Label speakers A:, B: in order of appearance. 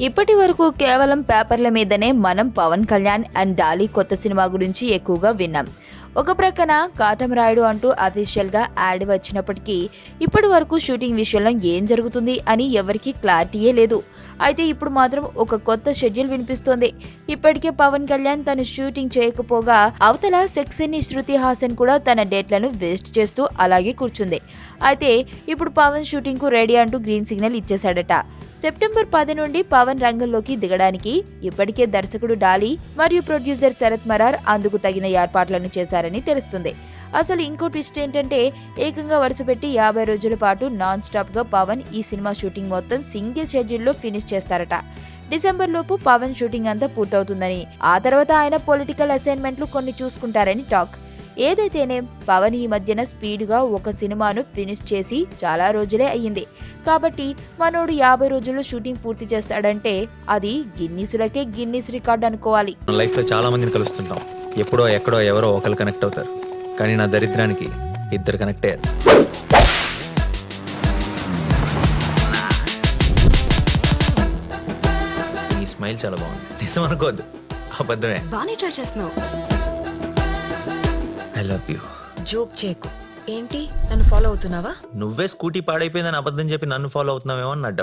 A: ఇప్పటి వరకు కేవలం పేపర్ల మీదనే మనం పవన్ కళ్యాణ్ అండ్ డాలీ కొత్త సినిమా గురించి ఎక్కువగా విన్నాం. ఒక ప్రక్కన కాటమరాయుడు అంటూ అఫీషియల్ గా యాడ్ వచ్చినప్పటికీ ఇప్పటి వరకు షూటింగ్ విషయంలో ఏం జరుగుతుంది అని ఎవరికీ క్లారిటీయే లేదు. అయితే ఇప్పుడు మాత్రం ఒక కొత్త షెడ్యూల్ వినిపిస్తోంది. ఇప్పటికే పవన్ కళ్యాణ్ తను షూటింగ్ చేయకపోగా అవతల సెక్సీని శృతి హాసన్ కూడా తన డేట్లను వేస్ట్ చేస్తూ అలాగే కూర్చుంది. అయితే ఇప్పుడు పవన్ షూటింగ్ కు రెడీ అంటూ గ్రీన్ సిగ్నల్ ఇచ్చేశాడట. సెప్టెంబర్ 10 నుండి పవన్ రంగంలోకి దిగడానికి ఇప్పటికే దర్శకుడు డాలీ మరియు ప్రొడ్యూసర్ శరత్ మరార్ అందుకు తగిన ఏర్పాట్లను చేశారని తెలుస్తుంది. అసలు ఇంకో ట్విస్ట్ ఏంటంటే ఏకంగా వరుసపెట్టి 50 రోజుల పాటు నాన్ స్టాప్ గా పవన్ ఈ సినిమా షూటింగ్ మొత్తం సింగిల్ షెడ్యూల్లో ఫినిష్ చేస్తారట. డిసెంబర్ లోపు పవన్ షూటింగ్ అంతా పూర్తవుతుందని, ఆ తర్వాత ఆయన పొలిటికల్ అసైన్మెంట్లు కొన్ని చూసుకుంటారని టాక్. ఏదైతేనే పవన్ ఈ మధ్యన స్పీడ్గా ఒక సినిమాను ఫినిష్ చేసి చాలా రోజులే అయ్యింది. కాబట్టి మనోడు 50 రోజుల్లో షూటింగ్ పూర్తి చేస్తాడంటే అది గిన్నీసులకే గిన్నీస్ రికార్డ్ అనుకోవాలి.
B: లైఫ్ లో చాలా మందిని కలుస్తుంటాం. ఎప్పుడో ఎక్కడో ఎవరో ఒకరు కనెక్ట్ అవుతారు. కానీ నా దరిద్రానికి ఇద్దరు కనెక్ట్ అయ్యారు. ఈ స్మైల్ చాలా బాగుంది. నిజం అనుకోవద్దు, అబద్ధమే.
C: బానే ట్రై చేస్తున్నావు.
B: I love you.
C: జోక్ చేయకు. ఏంటి నన్ను ఫాలో అవుతున్నావా?
B: నువ్వే స్కూటీ పాడైపోయిందని అబద్ధం చెప్పి నన్ను ఫాలో అవుతున్నావేమో అని నా డౌట్.